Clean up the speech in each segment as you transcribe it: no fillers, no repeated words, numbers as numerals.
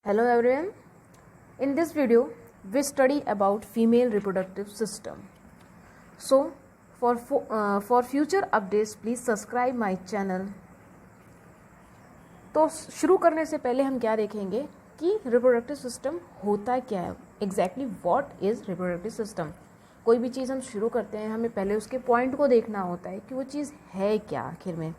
Hello everyone. In this video, we study about female reproductive system. So, for future updates, please subscribe my channel. तो शुरू करने से पहले हम क्या देखेंगे कि रिप्रोडक्टिव सिस्टम होता क्या है, exactly what is reproductive system. कोई भी चीज़ हम शुरू करते हैं हमें पहले उसके पॉइंट को देखना होता है कि वो चीज़ है क्या आखिर में.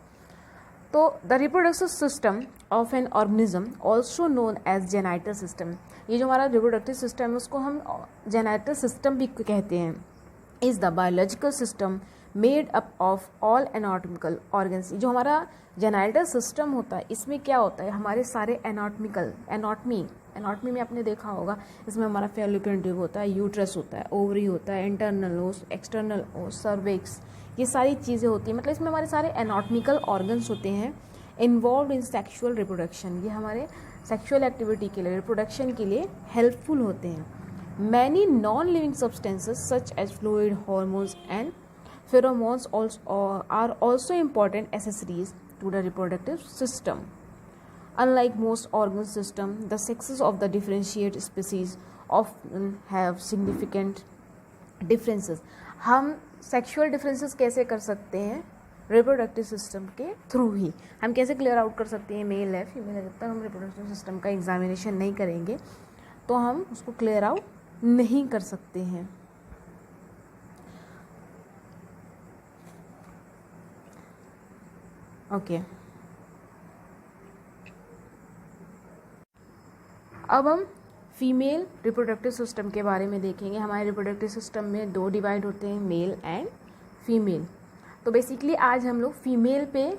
तो the reproductive system of an organism also known as genital system, ये जो हमारा रिप्रोडक्टिव सिस्टम है उसको हम जेनाइटल सिस्टम भी कहते हैं, is the biological system made up of all anatomical organs. जो हमारा जेनाइटल सिस्टम होता है इसमें क्या होता है, हमारे सारे एनाटॉमी में आपने देखा होगा, इसमें हमारा फैलोपियन ट्यूब होता है, यूट्रस होता है, ओवरी होता है, इंटरनल ओस, एक्सटर्नल ओस, सर्विक्स, ये सारी चीज़ें होती हैं. मतलब इसमें हमारे सारे एनाटॉमिकल ऑर्गन्स होते हैं इन्वॉल्व इन सेक्शुअल रिप्रोडक्शन. ये हमारे सेक्शुअल एक्टिविटी के लिए, रिप्रोडक्शन के लिए हेल्पफुल होते हैं. Many non living substances such as fluid, hormones and pheromones are also important accessories to the reproductive system. Unlike most organ systems, the sexes of the differentiated species often have significant differences. हम sexual differences कैसे कर सकते हैं? Reproductive system के through ही. हम कैसे clear out कर सकते हैं मेल है फीमेल है? जब तक हम रिप्रोडक्टिव सिस्टम का एग्जामिनेशन नहीं करेंगे तो हम उसको क्लियर आउट नहीं कर सकते हैं. ओके अब हम फीमेल रिप्रोडक्टिव सिस्टम के बारे में देखेंगे. हमारे रिप्रोडक्टिव सिस्टम में दो डिवाइड होते हैं, मेल एंड फीमेल. तो बेसिकली आज हम लोग फीमेल पे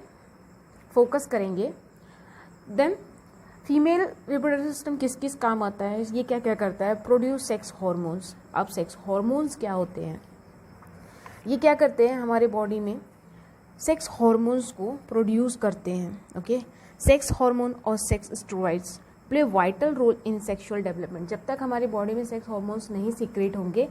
फोकस करेंगे. देन फीमेल रिप्रोडक्टिव सिस्टम किस किस काम आता है, ये क्या क्या करता है. Produce sex hormones. अब सेक्स हार्मोन्स क्या होते हैं, ये क्या करते हैं, हमारे बॉडी में सेक्स हार्मोन्स को प्रोड्यूस करते हैं. ओके, सेक्स हार्मोन और sex steroids play vital role in sexual development. जब तक हमारी बॉडी में सेक्स हार्मोन्स नहीं सीक्रेट होंगे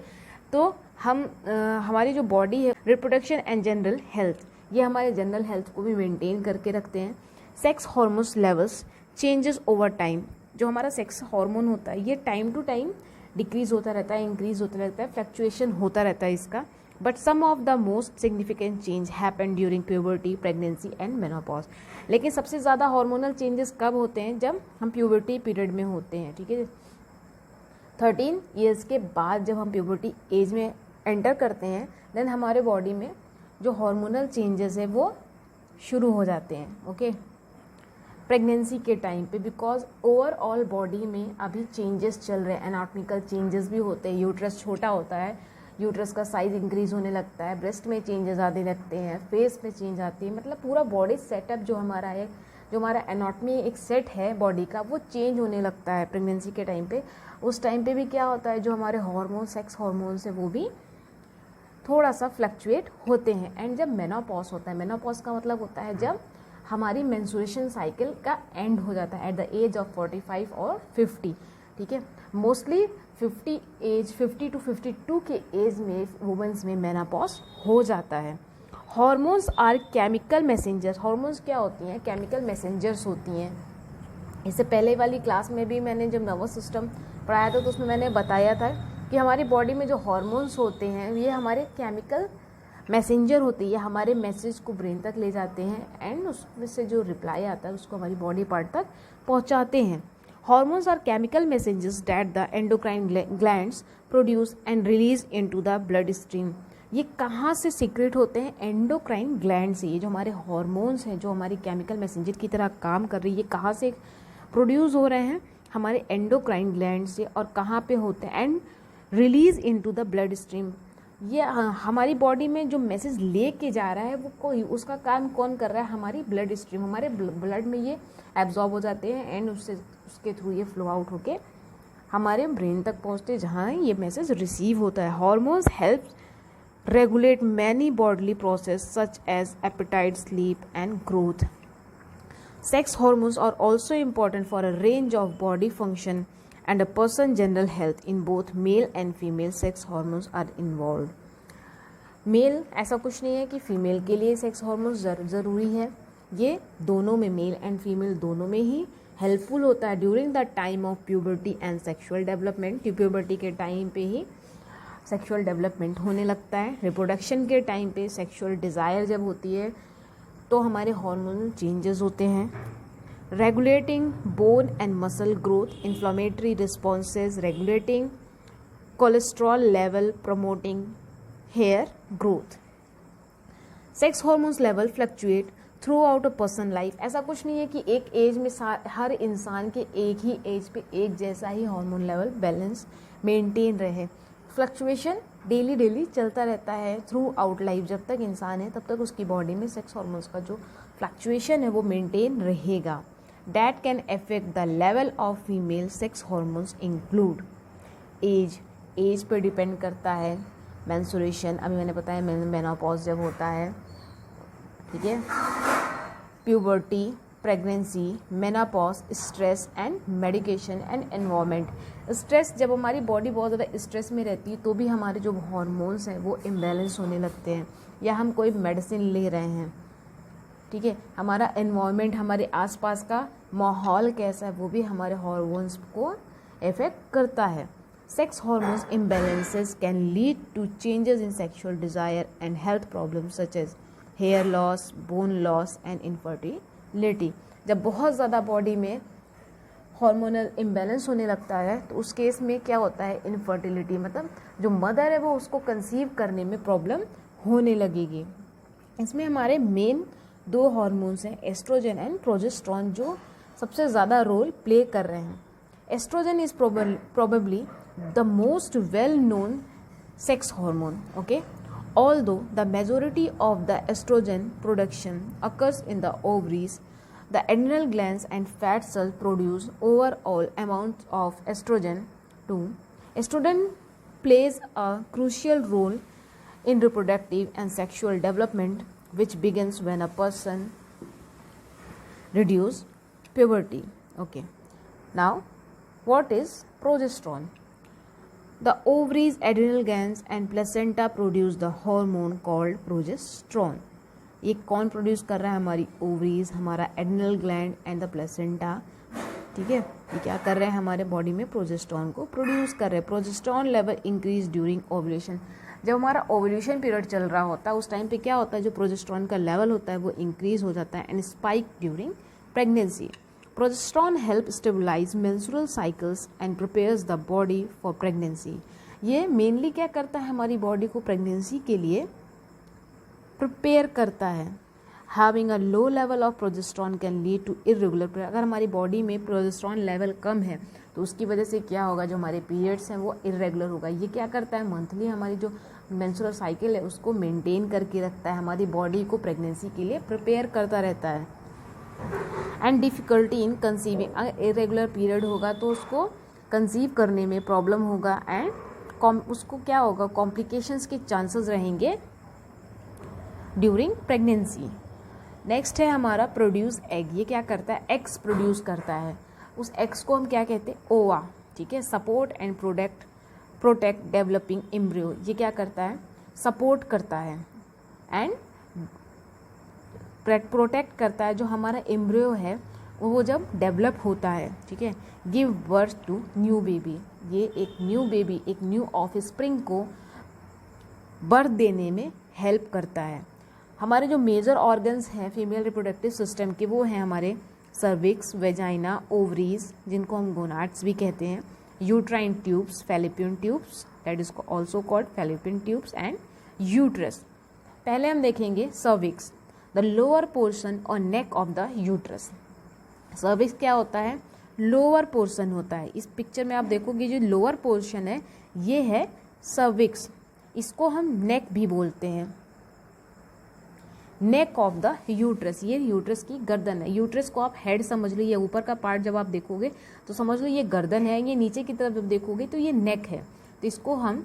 तो हमारी जो बॉडी है, रिप्रोडक्शन एंड जनरल हेल्थ, ये हमारे जनरल हेल्थ को भी मेंटेन करके रखते हैं. Sex hormones levels changes over time. जो हमारा सेक्स हार्मोन होता है ये टाइम टू टाइम डिक्रीज होता रहता है, इंक्रीज होता रहता है, फ्लक्चुएशन होता रहता है इसका. But some of the most significant change happen during puberty, pregnancy and menopause. लेकिन सबसे ज़्यादा हार्मोनल चेंजेस कब होते हैं, जब हम प्यूबर्टी पीरियड में होते हैं. ठीक है, 13 ईयर्स के बाद जब हम प्यूबर्टी एज में एंटर करते हैं देन हमारे बॉडी में जो हार्मोनल चेंजेस है वो शुरू हो जाते हैं. ओके, प्रेगनेंसी के टाइम पे, बिकॉज ओवरऑल बॉडी में अभी चेंजेस चल रहे हैं, एनाटॉमिकल चेंजेस भी होते हैं. यूट्रस छोटा होता है, यूट्रस का साइज इंक्रीज होने लगता है, ब्रेस्ट में चेंजेस आने लगते हैं, फेस में चेंज आती है. मतलब पूरा बॉडी सेटअप जो हमारा है, जो हमारा एनाटॉमी एक सेट है बॉडी का, वो चेंज होने लगता है प्रेगनेंसी के टाइम पे. उस टाइम पे भी क्या होता है, जो हमारे हार्मोन, सेक्स हार्मोन्स है वो भी थोड़ा सा फ्लक्चुएट होते हैं. एंड जब मेनोपॉज होता है, मेनोपॉज का मतलब होता है जब हमारी मेंस्ट्रुएशन साइकिल का एंड हो जाता है एट द एज ऑफ 45 और 50. ठीक है, मोस्टली 50 to 52 के एज में वुमेन्स में मेनोपॉज हो जाता है. Hormones are chemical messengers. Hormones क्या होती हैं, केमिकल मैसेंजर्स होती हैं. इससे पहले वाली क्लास में भी मैंने जब नर्वस सिस्टम पढ़ाया था तो उसमें मैंने बताया था कि हमारी बॉडी में जो हार्मोन्स होते हैं ये हमारे केमिकल मैसेंजर होते हैं, ये हमारे मैसेज को ब्रेन तक ले जाते हैं एंड उसमें से जो रिप्लाई आता है उसको हमारी बॉडी पार्ट तक पहुंचाते हैं. Hormones are chemical messengers that the endocrine glands produce and release into the bloodstream. ये कहाँ से सीक्रेट होते हैं, एंडोक्राइन ग्लैंड से. ये जो हमारे हॉर्मोन्स हैं जो हमारी केमिकल मैसेंजर की तरह काम कर रही है, ये कहाँ से प्रोड्यूस हो रहे हैं, हमारे एंडोक्राइन ग्लैंड से. और कहाँ पे होते हैं, and release into the blood stream. ये हमारी बॉडी में जो मैसेज लेके जा रहा है वो कोई, उसका काम कौन कर रहा है, हमारी ब्लड स्ट्रीम. हमारे ब्लड में ये एब्जॉर्ब हो जाते हैं एंड उसके थ्रू ये फ्लो आउट होके हमारे ब्रेन तक पहुंचते हैं जहाँ ये मैसेज रिसीव होता है. Hormones help regulate many bodily process such as appetite, sleep and growth. Sex hormones are also important for a range of body function and a person general health. In both male and female sex hormones are involved. Male ऐसा कुछ नहीं है कि female के लिए sex hormones ज़रूरी है, ये दोनों में, मेल एंड फीमेल दोनों में ही हेल्पफुल होता है during the time of puberty and sexual development. Puberty के टाइम पे ही सेक्सुअल डेवलपमेंट होने लगता है। रिप्रोडक्शन के टाइम पे सेक्सुअल डिज़ायर जब होती है तो हमारे हार्मोनल चेंजेस होते हैं। Regulating bone and muscle growth, inflammatory responses, regulating cholesterol level, promoting hair growth. Sex hormones level fluctuate throughout a person life. ऐसा कुछ नहीं है कि एक एज में हर इंसान के एक ही एज पे एक जैसा ही हार्मोन लेवल बैलेंस मेंटेन रहे। फ्लक्चुएशन डेली चलता रहता है थ्रू आउट लाइफ। जब तक इंसान है तब तक उसकी बॉडी में सेक्स हार्मोन्स का जो फ्लक्चुएशन है वो मेंटेन रहेगा। That can affect the level of female sex hormones include age पे डिपेंड करता है। मेंस्ट्रुएशन, अभी मैंने बताया मेनोपॉज जब होता है, ठीक है, puberty, pregnancy, menopause, stress and medication and environment. Stress, जब हमारी बॉडी बहुत ज़्यादा स्ट्रेस में रहती है तो भी हमारे जो हार्मोन्स हैं वो इम्बैलेंस होने लगते हैं, या हम कोई मेडिसिन ले रहे हैं, ठीक है, हमारा एनवायरनमेंट, हमारे आसपास का माहौल कैसा है वो भी हमारे हार्मोन्स को इफेक्ट करता है। Sex hormones imbalances can lead to changes in sexual desire and health problems such as hair loss, bone loss and infertility। जब बहुत ज़्यादा बॉडी में हार्मोनल इम्बैलेंस होने लगता है तो उस केस में क्या होता है, इनफर्टिलिटी, मतलब जो मदर है वो उसको कंसीव करने में प्रॉब्लम होने लगेगी। इसमें हमारे मेन 2 हार्मोन्स हैं, एस्ट्रोजन एंड प्रोजेस्टेरॉन, जो सबसे ज़्यादा रोल प्ले कर रहे हैं। Estrogen is probably the most well-known sex hormone, okay? Although the majority of the estrogen production occurs in the ovaries, the adrenal glands and fat cells produce overall amounts of estrogen too. Estrogen plays a crucial role in reproductive and sexual development, which begins when a person reaches puberty, okay? Now, what is progesterone? The ovaries, adrenal glands and placenta produce the hormone called progesterone. ये कौन produce कर रहा है? हमारी ovaries, हमारा adrenal gland and the placenta, ठीक है, ये क्या कर रहे हैं, हमारे बॉडी में प्रोजेस्टेरॉन को प्रोड्यूस कर रहे हैं। Progesterone level increase during ovulation. जब हमारा ओव्यूलेशन पीरियड चल रहा होता है उस टाइम पे क्या होता है, जो प्रोजेस्टेरॉन का लेवल होता है वो इंक्रीज हो जाता है and spike during pregnancy. Progesterone helps stabilize menstrual cycles and prepares the body for pregnancy। ये मेनली क्या करता है, हमारी बॉडी को प्रेगनेंसी के लिए प्रिपेयर करता है। Having a low level of progesterone can lead to irregular period। अगर हमारी बॉडी में प्रोजेस्टेरॉन लेवल कम है तो उसकी वजह से क्या होगा, जो हमारे पीरियड्स हैं वो इरेगुलर होगा। ये क्या करता है, मंथली हमारी जो मेंस्ट्रुअल साइकिल है उसको मेंटेन करके रखता है, हमारी बॉडी को प्रेगनेंसी के लिए प्रिपेयर करता रहता है। एंड डिफ़िकल्टी इन कंसीविंग, अगर इरेगुलर पीरियड होगा तो उसको कंसीव करने में प्रॉब्लम होगा एंड उसको क्या होगा, कॉम्प्लिकेशंस के चांसेस रहेंगे ड्यूरिंग प्रेगनेंसी। नेक्स्ट है हमारा प्रोड्यूस एग। ये क्या करता है, एग्स प्रोड्यूस करता है। उस एग्स को हम क्या कहते हैं, ओवा, ठीक है। Support and protect developing embryo. ये क्या करता है, सपोर्ट करता है एंड प्रोटेक्ट करता है जो हमारा एम्ब्रियो है वो जब डेवलप होता है, ठीक है। Give birth to new baby. ये एक न्यू बेबी, एक न्यू ऑफस्प्रिंग को बर्थ देने में हेल्प करता है। हमारे जो मेजर ऑर्गन्स हैं फीमेल रिप्रोडक्टिव सिस्टम के वो हैं हमारे सर्विक्स, वेजाइना, ओवरीज जिनको हम गोनाड्स भी कहते हैं, uterine tubes, fallopian tubes that is also called fallopian tubes and uterus. पहले हम देखेंगे सर्विक्स, द लोअर पोर्शन और neck of the uterus. Cervix क्या होता है, लोअर पोर्शन होता है। इस पिक्चर में आप देखोगे जो लोअर पोर्शन है ये है सर्विक्स, इसको हम नेक भी बोलते हैं। नेक ऑफ द यूट्रस, ये यूट्रस की गर्दन है। यूट्रस को आप हेड समझ लो, ये ऊपर का पार्ट जब आप देखोगे तो समझ लो ये गर्दन है, ये नीचे की तरफ जब देखोगे तो ये नेक है, तो इसको हम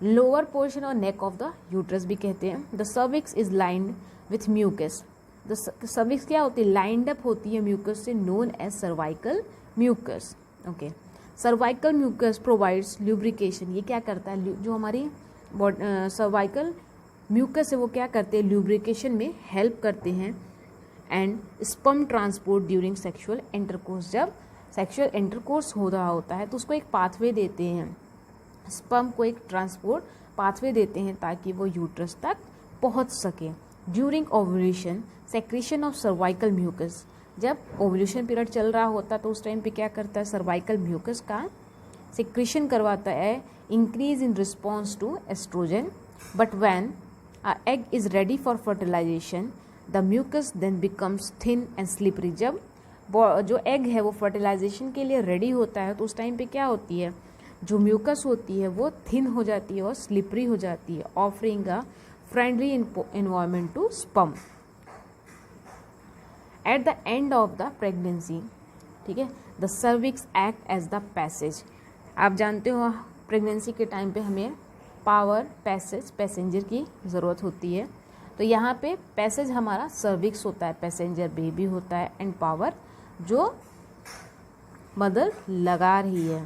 लोअर पोर्शन और नेक ऑफ द यूट्रस भी कहते हैं। The cervix is lined with mucus. The cervix क्या होती है, लाइंड अप होती है म्यूकस से, known as cervical mucus, okay. Cervical mucus provides lubrication. ये क्या करता है, जो हमारी सर्वाइकल म्यूकस है वो क्या करते हैं, ल्यूब्रिकेशन में हेल्प करते हैं and sperm transport during sexual intercourse. जब सेक्सुअल इंटरकोर्स हो रहा होता है तो उसको एक पाथवे देते हैं, स्पर्म को एक ट्रांसपोर्ट पाथवे देते हैं ताकि वो यूट्रस तक पहुंच सके। During ovulation secretion of cervical mucus, जब ओव्यूलेशन पीरियड चल रहा होता है तो उस टाइम पे क्या करता है, सर्वाइकल म्यूकस का सिक्रेशन करवाता है, increase in response to oestrogen. But when a egg is ready for fertilization the mucus then becomes thin and slippery. जब जो एग है वो फर्टिलाइजेशन के लिए रेडी होता है तो उस टाइम पे क्या होती है, जो म्यूकस होती है वो थिन हो जाती है और स्लिपरी हो जाती है, offering a friendly environment to sperm at the end of the pregnancy. ठीक है, the cervix act as the passage. आप जानते हो प्रेगनेंसी के टाइम पे हमें पावर पैसेज पैसेंजर की ज़रूरत होती है, तो यहाँ पे पैसेज हमारा सर्विक्स होता है, पैसेंजर बेबी होता है, एंड पावर जो मदर लगा रही है।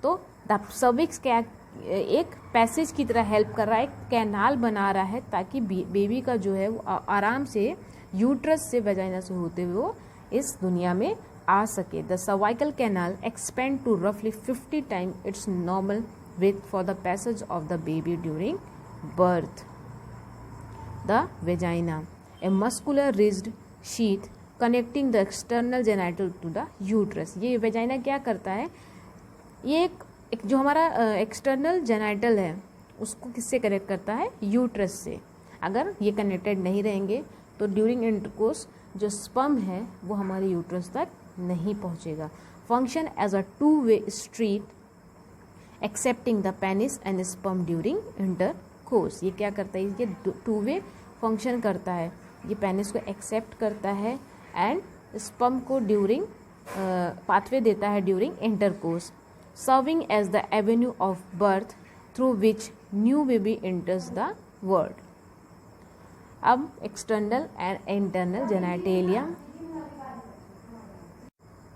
तो द सर्विक्स क्या एक पैसेज की तरह हेल्प कर रहा है, एक कैनाल बना रहा है ताकि बेबी का जो है वो आराम से यूट्रस से वेजाइना से होते हुए वो इस दुनिया में आ सके। The cervical canal expand to रफली 50 time its normal with for the passage of the baby during birth. The vagina a muscular ridged sheath connecting the external genital to the uterus. ये वेजाइना क्या करता है, ये एक जो हमारा external genital है उसको किससे कनेक्ट करता है, यूट्रस से। अगर ये कनेक्टेड नहीं रहेंगे तो ड्यूरिंग इंटरकोर्स जो स्पर्म है वो हमारे यूट्रस तक नहीं पहुंचेगा। Function as a two way street accepting the penis and sperm during intercourse. ये क्या करता है, ये टू वे फंक्शन करता है, ये पेनिस को एक्सेप्ट करता है एंड स्पर्म को ड्यूरिंग पाथवे देता है during intercourse, serving as the avenue of birth through which new baby enters the world. अब external and internal genitalia.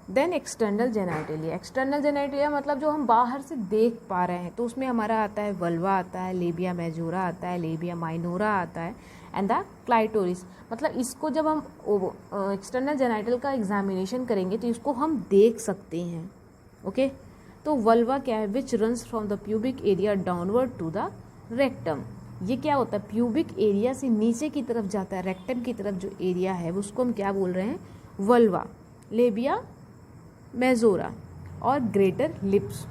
Then external genitalia. External genitalia मतलब जो हम बाहर से देख पा रहे हैं, तो उसमें हमारा आता है वल्वा आता है, लेबिया मेजोरा आता है, लेबिया माइनोरा आता है एंड द क्लाइटोरिस। मतलब इसको जब हम एक्सटर्नल जेनाइटल का एग्जामिनेशन करेंगे तो इसको हम देख सकते हैं। ओके, तो वल्वा क्या है, which runs from the pubic area downward to the rectum. ये क्या होता है, प्यूबिक एरिया से नीचे की तरफ जाता है, रेक्टम की तरफ जो एरिया है उसको हम क्या बोल रहे हैं, वल्वा। लेबिया मेजोरा और ग्रेटर लिप्स।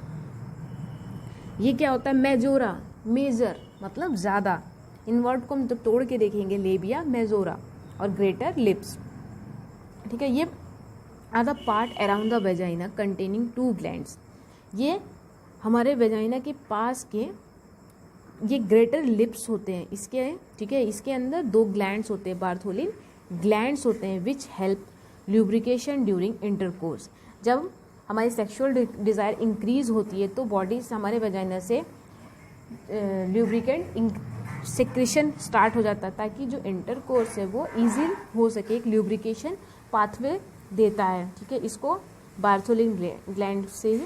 ये क्या होता है, मेजोरा, मेजर मतलब ज़्यादा। इन वर्ड को हम जब तोड़ के देखेंगे, लेबिया मेजोरा और ग्रेटर लिप्स। ठीक है, ये are the part around the vagina containing 2 glands. ये हमारे वेजाइना के पास के ये ग्रेटर लिप्स होते हैं इसके। ठीक है, इसके अंदर 2 ग्लैंड्स होते हैं, बार्थोलिन ग्लैंड्स होते हैं, which help lubrication during intercourse. जब हमारी सेक्सुअल डिज़ायर इंक्रीज होती है तो बॉडी से हमारे वेजाइना से ल्यूब्रिकेंट सिक्रेशन स्टार्ट हो जाता है ताकि जो इंटरकोर्स है वो इजी हो सके, एक ल्यूब्रिकेशन पाथवे देता है। ठीक है, इसको बार्थोलिन ग्लैंड से ही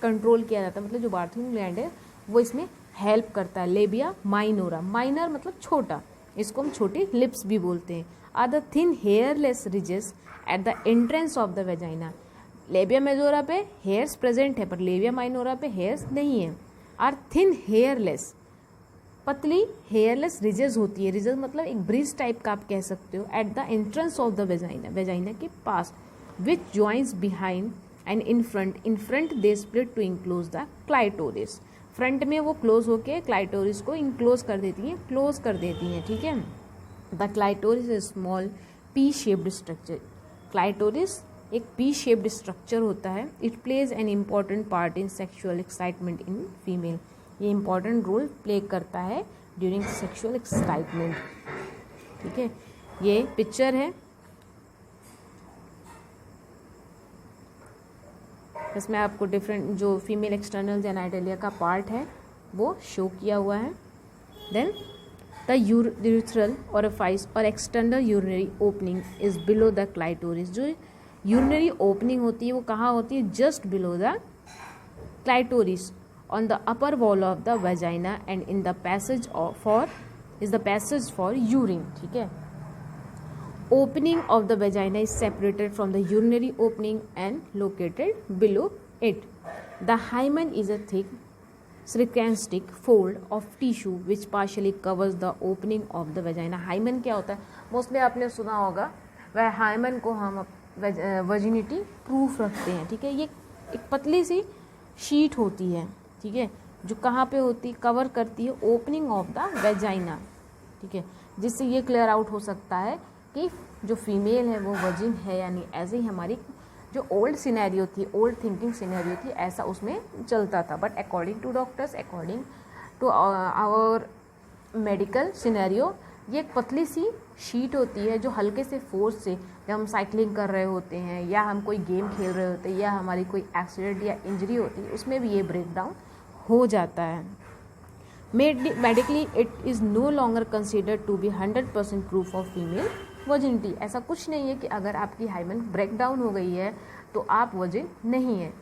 कंट्रोल किया जाता है, मतलब जो बार्थोलिन ग्लैंड है वो इसमें हेल्प करता है। लेबिया माइनोरा, माइनर मतलब छोटा, इसको हम छोटी लिप्स भी बोलते हैं। Are the thin hairless ridges at the entrance of the vagina. Labia majora पे हेयर्स प्रेजेंट है पर लेबिया माइनोरा पे हेयर्स नहीं है। आर थिन हेयरलेस, पतली हेयरलेस रिजेस होती है, रिजेस मतलब एक ब्रिज टाइप का आप कह सकते हो, at the entrance of the vagina, vagina के पास, which joins behind and in front they split to enclose the clitoris. Front में वो क्लोज होके क्लाइटोरिस को इंक्लोज कर देती हैं, क्लोज कर देती हैं। ठीक है, the clitoris is small P shaped structure. Clitoris एक पी शेप्ड स्ट्रक्चर होता है। It plays an important part in sexual excitement in female. ये इम्पॉर्टेंट रोल प्ले करता है ड्यूरिंग सेक्सुअल एक्साइटमेंट। ठीक है, ये पिक्चर है, इसमें आपको डिफरेंट जो फीमेल एक्सटर्नल जेनाइटेलिया का पार्ट है वो शो किया हुआ है। देन द यूरेथ्रल ओरिफाइस और external urinary opening is below the clitoris. जो यूरिनरी ओपनिंग होती है वो कहाँ होती है, just below the clitoris on the upper wall of the vagina and in the passage for urine. ठीक है, opening of the vagina is separated from the urinary opening and located below it. The hymen is a thick circumscribed fold of tissue which partially covers the opening of the vagina. hymen क्या होता है? Mostly आपने सुना होगा, वह hymen को हम virginity proof रखते हैं, ठीक है। ये एक पतली सी शीट होती है, ठीक है, जो कहाँ पे होती, कवर करती है ओपनिंग ऑफ द वेजाइना, ठीक है, जिससे ये क्लियर आउट हो सकता है कि जो फीमेल है वो वर्जिन है या नहीं। ऐसे ही हमारी जो ओल्ड सिनेरियो थी, ओल्ड थिंकिंग सिनेरियो थी, ऐसा उसमें चलता था। But according to doctors, according to our medical scenario, ये एक पतली सी शीट होती है जो हल्के से फोर्स से, जब हम साइकिलिंग कर रहे होते हैं या हम कोई गेम खेल रहे होते हैं या हमारी कोई एक्सीडेंट या इंजरी होती है, उसमें भी ये ब्रेक डाउन हो जाता है। Medically it is no longer considered to be 100% proof of female virginity. ऐसा कुछ नहीं है कि अगर आपकी हाइमन ब्रेक डाउन हो गई है तो आप वर्जिन नहीं है।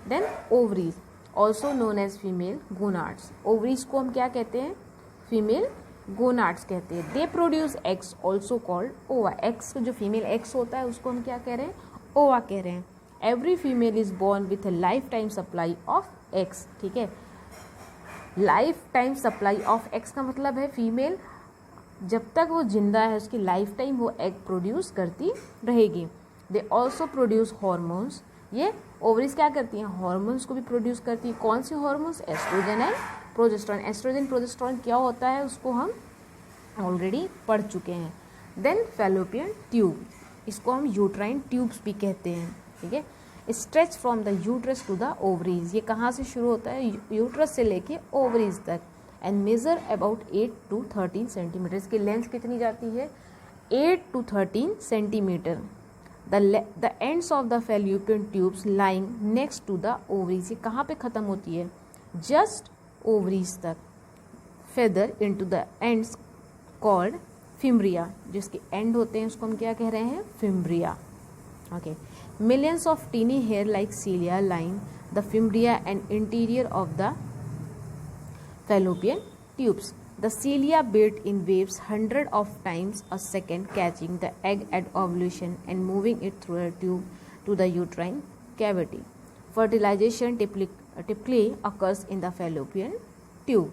Then ovaries also known as female gonads. Ovaries को हम क्या कहते हैं? फीमेल गोनाड्स कहते हैं। They produce eggs also called ova. Eggs, जो फीमेल एग्स होता है उसको हम क्या कह रहे हैं? ओवा कह रहे हैं। Every female is born with a lifetime supply of eggs, ठीक है। Lifetime supply of eggs का मतलब है फीमेल जब तक वो जिंदा है उसकी लाइफ टाइम वो एग प्रोड्यूस करती रहेगी। They also produce hormones. ये ओवरीज क्या करती हैं? हॉर्मोन्स को भी प्रोड्यूस करती है। कौन से hormones? Oestrogen and progesterone. Oestrogen progesterone क्या होता है उसको हम ऑलरेडी पढ़ चुके हैं। देन फैलोपियन ट्यूब, इसको हम यूट्राइन ट्यूब्स भी कहते हैं, ठीक है। Stretch from the uterus to the ovaries, ये कहाँ से शुरू होता है? यूट्रस से लेके ओवरीज तक। And major about 8 to 13 centimeter. इसकी लेंथ कितनी जाती है? 8 to 13 centimeter. The ends of the fallopian tubes lying next to the ovaries, ये कहाँ पे ख़त्म होती है? जस्ट ओवरीज तक। Feather into the ends called fimbriae, जिसके एंड होते हैं उसको हम क्या कह रहे हैं? Fimbriae, okay. Millions of tiny hair like cilia line the fimbriae and interior of the fallopian tubes. The cilia beat in waves 100 of times a second, catching the egg at ovulation and moving it through a tube to the uterine cavity. Fertilization typically occurs in the fallopian tube.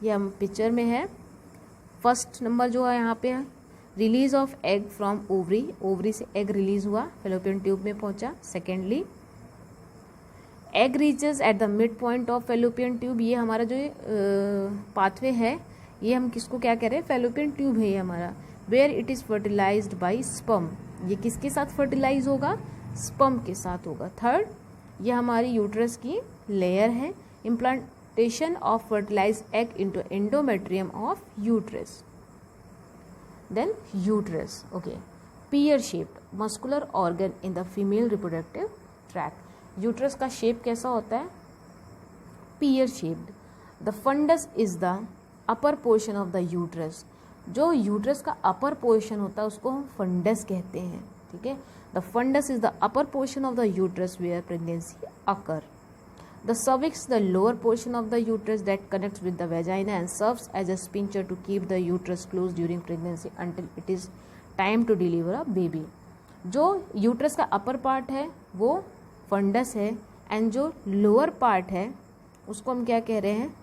ये हम picture में है। First number जो है यहाँ पे है release of egg from ovary, ovary से एग रिलीज हुआ, फेलोपियन ट्यूब में पहुँचा। Secondly egg reaches at the mid point of fallopian tube, ये हमारा जो पाथवे है ये हम किसको क्या कह रहे हैं? फेलोपियन ट्यूब है ये हमारा। Where it is fertilized by sperm, ये किसके साथ फर्टिलाइज होगा? स्पर्म के साथ होगा। थर्ड, ये हमारी यूट्रस की लेयर है। Implantation of fertilize egg into endometrium of uterus. Then uterus, okay. Pear shaped muscular organ in the female reproductive tract. Uterus का शेप कैसा होता है? Pear shaped. The fundus is the upper portion of the uterus, जो uterus का upper portion होता है उसको हम फंडस कहते हैं, ठीक है। The fundus is the upper portion of the uterus where pregnancy occur. The cervix the lower portion of the uterus that connects with the vagina and serves as a sphincter to keep the uterus close during pregnancy until it is time to deliver a baby. जो uterus का upper part है वो funds है and जो lower part है उसको हम क्या कह रहे हैं?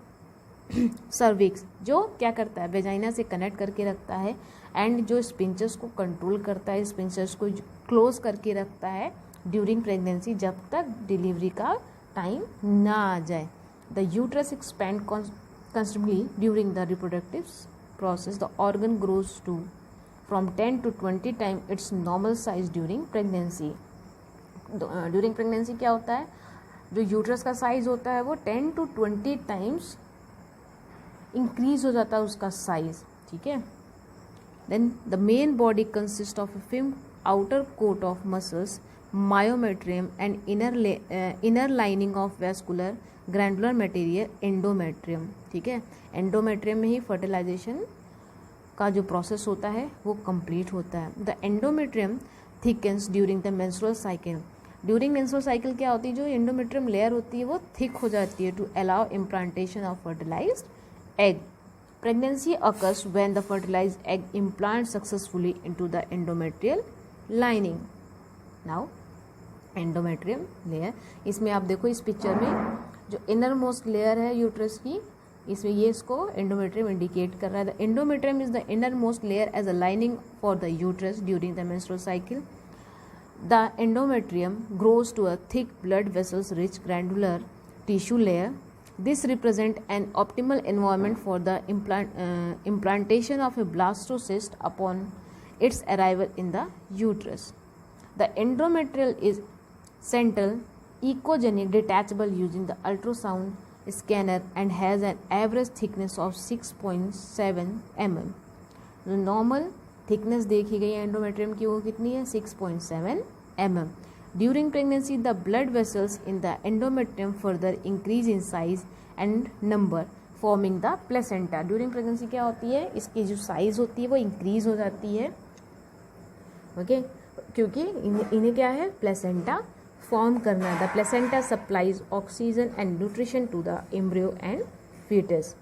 सर्विक्स, जो क्या करता है? वेजाइना से कनेक्ट करके रखता है एंड जो स्पिंचर्स को कंट्रोल करता है, स्पिंचर्स को क्लोज करके रखता है ड्यूरिंग प्रेगनेंसी, जब तक डिलीवरी का टाइम ना आ जाए। The uterus expand considerably during the reproductive process. The organ grows to from 10 to 20 time its normal size during pregnancy. During pregnancy क्या होता है? जो यूट्रस का साइज होता है वो 10 to 20 टाइम्स इंक्रीज हो जाता है उसका साइज, ठीक है। Then the main body consist of a thin outer coat of muscles, myometrium and inner lining of vascular granular material, endometrium, ठीक है। एंडोमेट्रियम में ही फर्टिलाइजेशन का जो प्रोसेस होता है वो कंप्लीट होता है। The endometrium thickens during the menstrual cycle. During menstrual cycle क्या होती है? जो एंडोमेट्रियम लेयर होती है वो थिक हो जाती है to allow implantation of fertilized egg. Pregnancy occurs when the fertilized egg implants successfully into the endometrial lining. Now endometrium layer, इसमें आप देखो इस पिक्चर में जो इनर मोस्ट लेयर है यूट्रस की, इसमें ये इसको एंडोमेट्रियम इंडिकेट कर रहा है. The endometrium is the innermost layer as a lining for the uterus during the menstrual cycle. The endometrium grows to a thick blood vessels rich granular tissue layer. This represents an optimal environment for the implantation of a blastocyst upon its arrival in the uterus. The endometrium is central, echogenic, detachable using the ultrasound scanner and has an average thickness of 6.7 mm. जो normal thickness देखी गई है endometrium की वो कितनी है 6.7 mm. During pregnancy, the blood vessels in the endometrium further increase in size and number, forming the placenta. During pregnancy क्या होती है, इसकी जो साइज होती है वो इंक्रीज हो जाती है, ओके क्योंकि इन्हें क्या है प्लेसेंटा फॉर्म करना है. The placenta supplies oxygen and nutrition to the embryo and foetus.